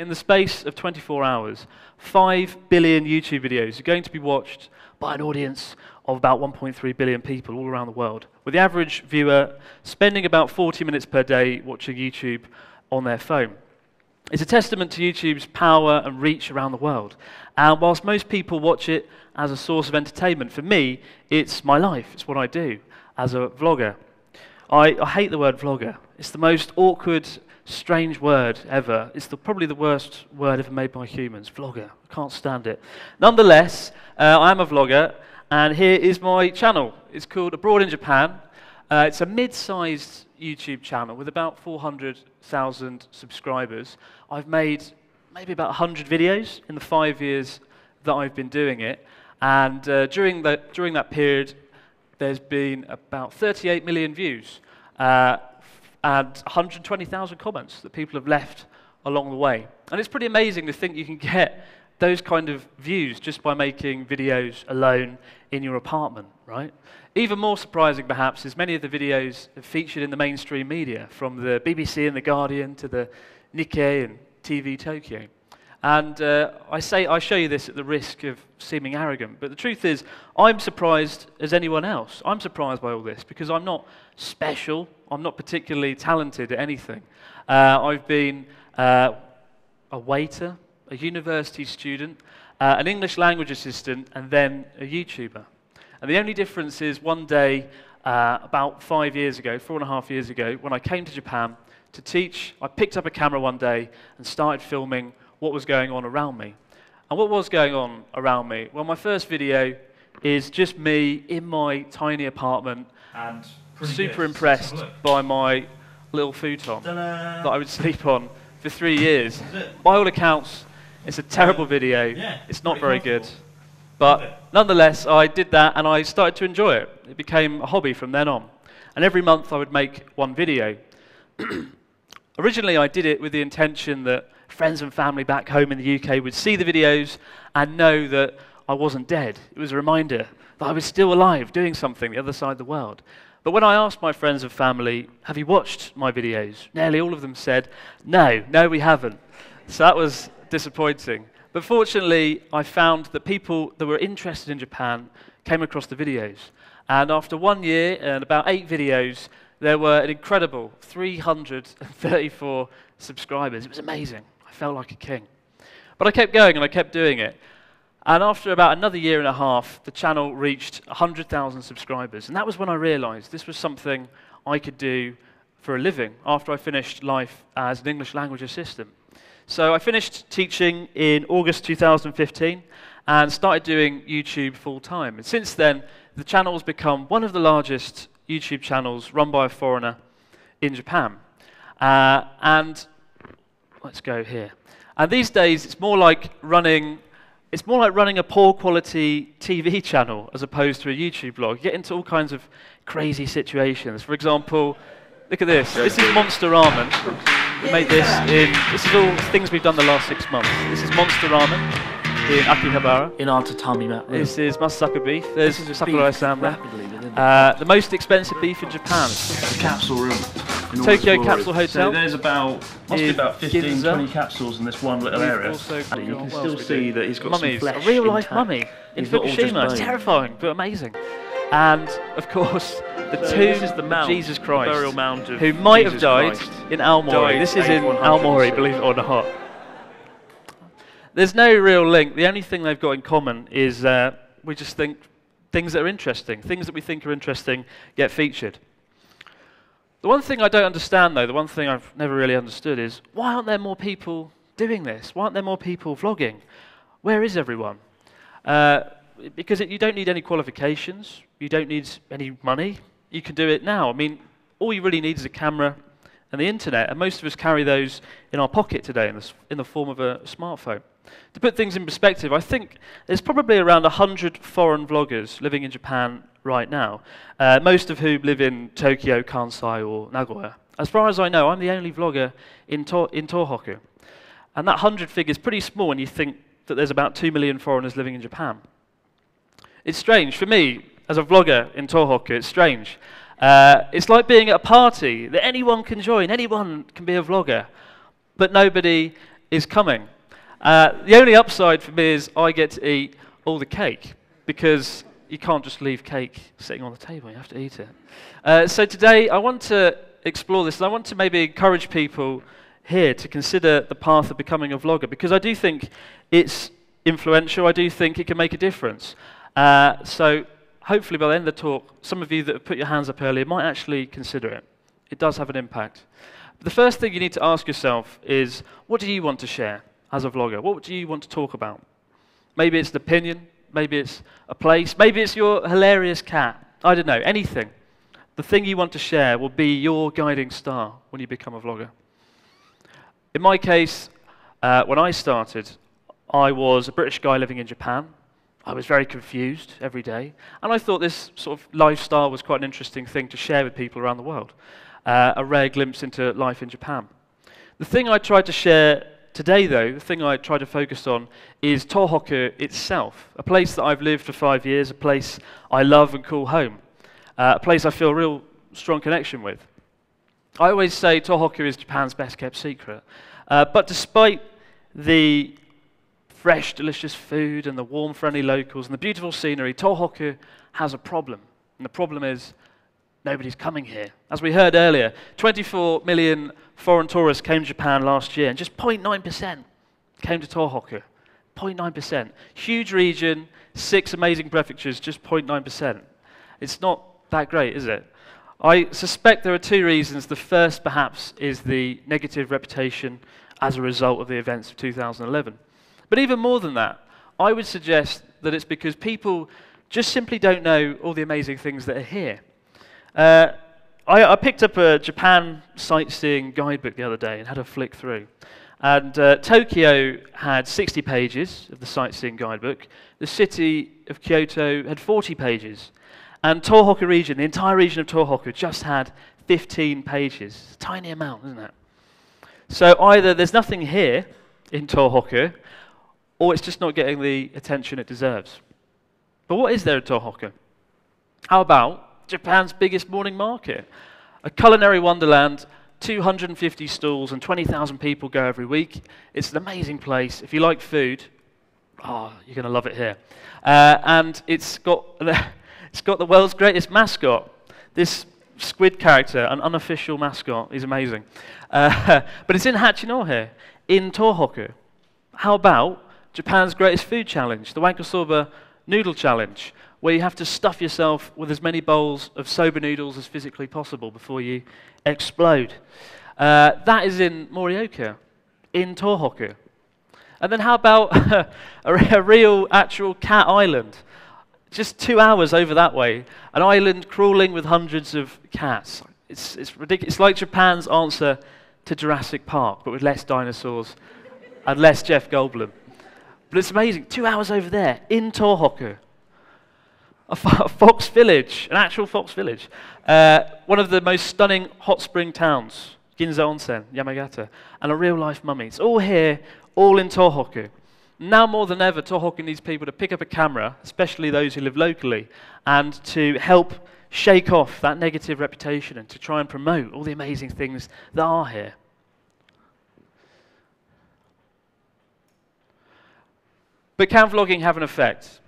in the space of 24 hours, 5 billion YouTube videos are going to be watched by an audience of about 1.3 billion people all around the world, with the average viewer spending about 40 minutes per day watching YouTube on their phone. It's a testament to YouTube's power and reach around the world. And whilst most people watch it as a source of entertainment, for me, it's my life. It's what I do as a vlogger. I hate the word vlogger. It's the most awkward, strange word ever. It's probably the worst word ever made by humans, vlogger. I can't stand it. Nonetheless, I am a vlogger, and here is my channel. It's called Abroad in Japan. It's a mid-sized YouTube channel with about 400,000 subscribers. I've made maybe about 100 videos in the 5 years that I've been doing it, and during that period, there's been about 38 million views and 120,000 comments that people have left along the way. And it's pretty amazing to think you can get those kind of views just by making videos alone in your apartment, right? Even more surprising, perhaps, is many of the videos have featured in the mainstream media, from the BBC and The Guardian to the Nikkei and TV Tokyo. And I show you this at the risk of seeming arrogant, but the truth is, I'm surprised as anyone else. I'm surprised by all this because I'm not special. I'm not particularly talented at anything. I've been a waiter, a university student, an English language assistant, and then a YouTuber. And the only difference is one day, about 5 years ago, 4.5 years ago, when I came to Japan to teach, I picked up a camera one day and started filming what was going on around me. And what was going on around me? Well, my first video is just me in my tiny apartment, and super impressed by my little futon that I would sleep on for 3 years. By all accounts, it's a terrible video. It's not very good. But nonetheless, I did that and I started to enjoy it. It became a hobby from then on. And every month I would make one video. Originally, I did it with the intention that friends and family back home in the UK would see the videos and know that I wasn't dead. It was a reminder that I was still alive, doing something the other side of the world. But when I asked my friends and family, have you watched my videos? Nearly all of them said, no, we haven't. So that was disappointing. But fortunately, I found that people that were interested in Japan came across the videos. And after 1 year and about 8 videos, there were an incredible 334 subscribers. It was amazing. I felt like a king. But I kept going and I kept doing it. And after about another year and a half, the channel reached 100,000 subscribers. And that was when I realized this was something I could do for a living after I finished life as an English language assistant. So I finished teaching in August 2015 and started doing YouTube full-time. And since then, the channel has become one of the largest YouTube channels run by a foreigner in Japan. And let's go here. And these days, it's more like running a poor quality TV channel as opposed to a YouTube vlog. You get into all kinds of crazy situations. For example, look at this. This is Monster Ramen. We made this this is all things we've done the last 6 months. This is Monster Ramen in Akihabara. In our tatami mat room. This is Masasaka beef. There's Sakurai-san there. The most expensive beef in Japan. The capsule room. Tokyo Capsule Hotel. So there's must be about 15, 20 capsules in this one little area. And you can still see that he's got mummies, some flesh a real-life intact. mummy in He's not all just Fukushima. bone. Terrifying, but amazing. And, of course, the tomb is the of mound, Jesus the Christ, burial mound of who might have Jesus died Christ. in Aomori. Died This is in 800 Aomori, BC. believe it or not. There's no real link. The only thing they've got in common is we just think things that are interesting, things that we think are interesting get featured. The one thing I don't understand, though, the one thing I've never really understood is, why aren't there more people doing this? Why aren't there more people vlogging? Where is everyone? Because you don't need any qualifications, you don't need any money, you can do it now. I mean, all you really need is a camera and the internet, and most of us carry those in our pocket today in the form of a smartphone. To put things in perspective, I think there's probably around 100 foreign vloggers living in Japan right now, most of whom live in Tokyo, Kansai, or Nagoya. As far as I know, I'm the only vlogger in TOHOKU. And that 100 figure is pretty small when you think that there's about 2 million foreigners living in Japan. It's strange. For me, as a vlogger in TOHOKU, it's strange. It's like being at a party that anyone can join, anyone can be a vlogger, but nobody is coming. The only upside for me is I get to eat all the cake, because you can't just leave cake sitting on the table, you have to eat it. So today I want to explore this, and I want to maybe encourage people here to consider the path of becoming a vlogger, because I do think it's influential, I do think it can make a difference. So hopefully by the end of the talk, some of you that have put your hands up earlier might actually consider it. It does have an impact. But the first thing you need to ask yourself is, what do you want to share as a vlogger? What do you want to talk about? Maybe it's an opinion, maybe it's a place, maybe it's your hilarious cat. I don't know, anything. The thing you want to share will be your guiding star when you become a vlogger. In my case, when I started, I was a British guy living in Japan. I was very confused every day, and I thought this sort of lifestyle was quite an interesting thing to share with people around the world. A rare glimpse into life in Japan. The thing I tried to share today, though, the thing I try to focus on is TOHOKU itself, a place that I've lived for 5 years, a place I love and call home, a place I feel a real strong connection with. I always say TOHOKU is Japan's best kept secret, but despite the fresh, delicious food and the warm, friendly locals and the beautiful scenery, TOHOKU has a problem, and the problem is nobody's coming here. As we heard earlier, 24 million foreign tourists came to Japan last year, and just 0.9% came to TOHOKU. 0.9%. Huge region, 6 amazing prefectures, just 0.9%. It's not that great, is it? I suspect there are 2 reasons. The first, perhaps, is the negative reputation as a result of the events of 2011. But even more than that, I would suggest that it's because people just simply don't know all the amazing things that are here. I picked up a Japan sightseeing guidebook the other day and had a flick through. And Tokyo had 60 pages of the sightseeing guidebook. The city of Kyoto had 40 pages. And TOHOKU region, the entire region of TOHOKU, just had 15 pages. It's a tiny amount, isn't it? So either there's nothing here in TOHOKU, or it's just not getting the attention it deserves. But what is there in TOHOKU? How about Japan's biggest morning market? A culinary wonderland, 250 stalls and 20,000 people go every week. It's an amazing place. If you like food, you're going to love it here. And it's got the world's greatest mascot. This squid character, an unofficial mascot, is amazing. But it's in Hachinohe, in TOHOKU. How about Japan's greatest food challenge, the Wankosoba Noodle Challenge, where you have to stuff yourself with as many bowls of soba noodles as physically possible before you explode. That is in Morioka, in TOHOKU. And then how about a real, actual cat island? Just 2 hours over that way, an island crawling with hundreds of cats. It's ridiculous. It's like Japan's answer to Jurassic Park, but with less dinosaurs and less Jeff Goldblum. But it's amazing. 2 hours over there, in TOHOKU. A fox village, an actual fox village. One of the most stunning hot spring towns, Ginza Onsen, Yamagata, and a real-life mummy. It's all here, all in TOHOKU. Now more than ever, TOHOKU needs people to pick up a camera, especially those who live locally, and to help shake off that negative reputation and to try and promote all the amazing things that are here. But can vlogging have an effect?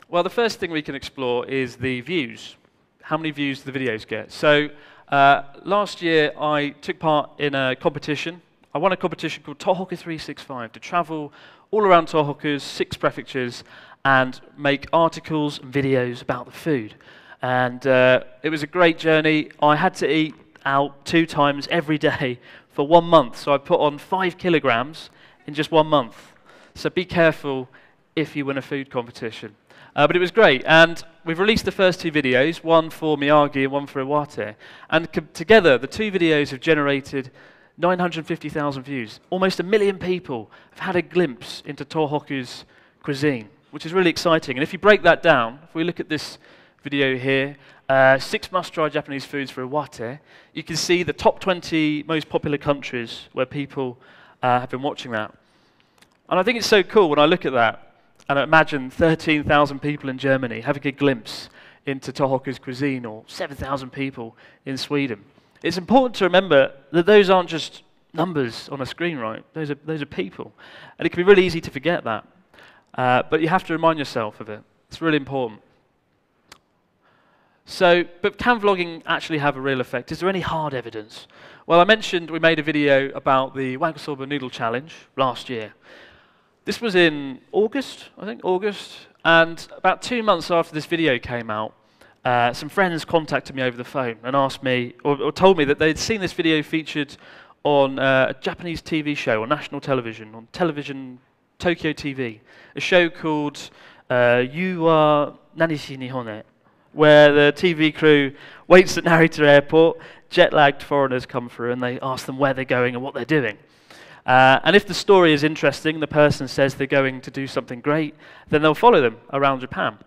Well, the first thing we can explore is the views. How many views do the videos get? So last year I took part in a competition. I won a competition called TOHOKU 365 to travel all around TOHOKU's 6 prefectures and make articles and videos about the food. And it was a great journey. I had to eat out 2 times every day for 1 month. So I put on 5 kilograms in just 1 month. So be careful if you win a food competition. But it was great, and we've released the first 2 videos, one for Miyagi and one for Iwate. And together, the 2 videos have generated 950,000 views. Almost 1 million people have had a glimpse into TOHOKU's cuisine, which is really exciting. And if you break that down, if we look at this video here, 6 must-try Japanese foods for Iwate, you can see the top 20 most popular countries where people have been watching that. And I think it's so cool when I look at that, and I imagine 13,000 people in Germany having a glimpse into TOHOKU's cuisine, or 7,000 people in Sweden. It's important to remember that those aren't just numbers on a screen, right? Those are people. And it can be really easy to forget that. But you have to remind yourself of it. It's really important. So, but can vlogging actually have a real effect? Is there any hard evidence? Well, I mentioned we made a video about the Wankosoba Noodle Challenge last year. This was in August, I think, and about 2 months after this video came out, some friends contacted me over the phone and asked me, or told me that they'd seen this video featured on a Japanese TV show on national television, on television Tokyo TV, a show called You Wa Nanishi Nihone, where the TV crew waits at Narita Airport, jet-lagged foreigners come through, and they ask them where they're going and what they're doing. And if the story is interesting, the person says they're going to do something great, then they'll follow them around Japan.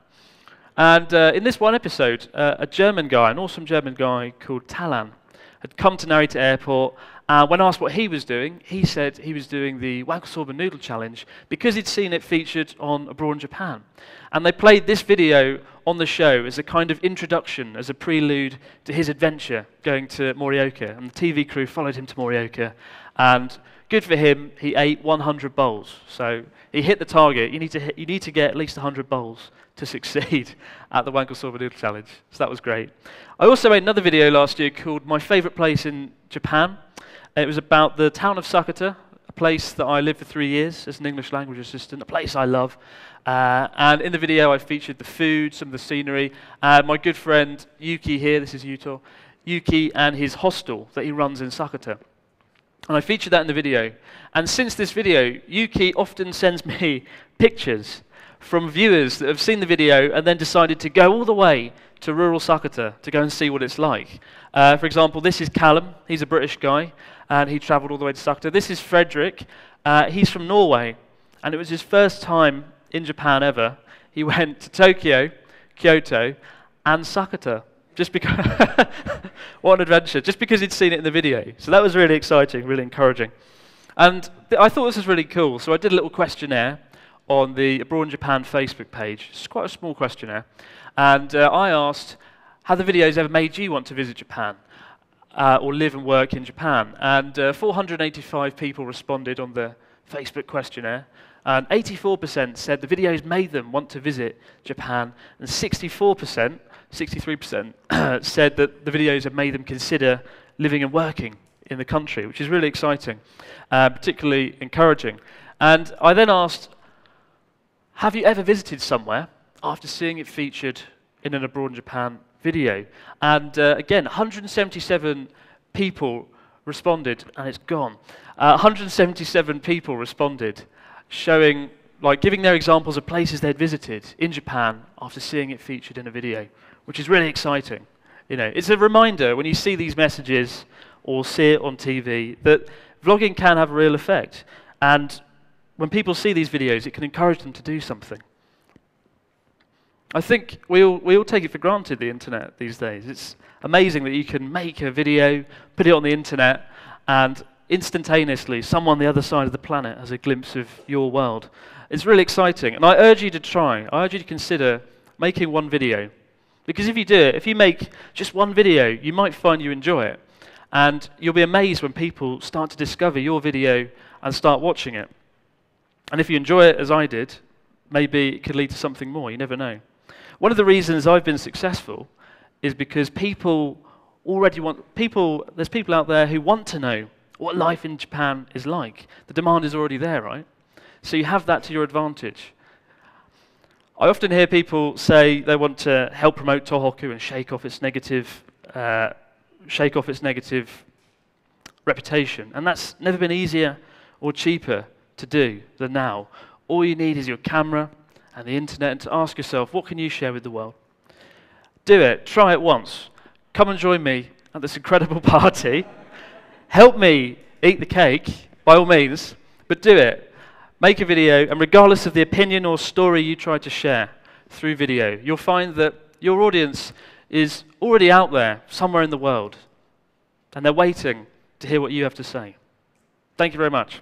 And in this one episode, a German guy, an awesome German guy called Talan, had come to Narita Airport, and when asked what he was doing, he said he was doing the Wankosoba Noodle Challenge because he'd seen it featured on Abroad in Japan. And they played this video on the show as a kind of introduction, as a prelude to his adventure going to Morioka. And the TV crew followed him to Morioka, and good for him, he ate 100 bowls. So he hit the target. You need to get at least 100 bowls to succeed at the Wankosoba Noodle Challenge. So that was great. I also made another video last year called My Favorite Place in Japan. It was about the town of Sakata, a place that I lived for 3 years as an English language assistant, a place I love. And in the video I featured the food, some of the scenery, my good friend Yuki here, this is Yuto, Yuki and his hostel that he runs in Sakata. And I featured that in the video. And since this video, Yuki often sends me pictures from viewers that have seen the video and then decided to go all the way to rural Sakata to go and see what it's like. For example, this is Callum. He's a British guy, and he travelled all the way to Sakata. This is Frederick. He's from Norway, and it was his first time in Japan ever. He went to Tokyo, Kyoto, and Sakata. Just because, what an adventure, just because he'd seen it in the video. So that was really exciting, really encouraging. And I thought this was really cool, so I did a little questionnaire on the Abroad in Japan Facebook page. It's quite a small questionnaire. And I asked, have the videos ever made you want to visit Japan or live and work in Japan? And 485 people responded on the Facebook questionnaire. And 84% said the videos made them want to visit Japan, and 63% said that the videos have made them consider living and working in the country, which is really exciting, particularly encouraging. And I then asked, have you ever visited somewhere after seeing it featured in an Abroad in Japan video? And again, 177 people responded, and it's gone. 177 people responded, showing, like, giving their examples of places they'd visited in Japan after seeing it featured in a video, which is really exciting. You know, it's a reminder when you see these messages or see it on TV that vlogging can have a real effect. And when people see these videos, it can encourage them to do something. I think we all take it for granted, the internet these days. It's amazing that you can make a video, put it on the internet, and instantaneously someone on the other side of the planet has a glimpse of your world. It's really exciting, and I urge you to try. I urge you to consider making one video. Because if you do it, if you make just one video, you might find you enjoy it. And you'll be amazed when people start to discover your video and start watching it. And if you enjoy it as I did, maybe it could lead to something more. You never know. One of the reasons I've been successful is because there's people out there who want to know what life in Japan is like. The demand is already there, right? So you have that to your advantage. I often hear people say they want to help promote TOHOKU and shake off its negative reputation. And that's never been easier or cheaper to do than now. All you need is your camera and the internet, and to ask yourself, what can you share with the world? Do it. Try it once. Come and join me at this incredible party. Help me eat the cake, by all means, but do it. Make a video, and regardless of the opinion or story you try to share through video, you'll find that your audience is already out there, somewhere in the world, and they're waiting to hear what you have to say. Thank you very much.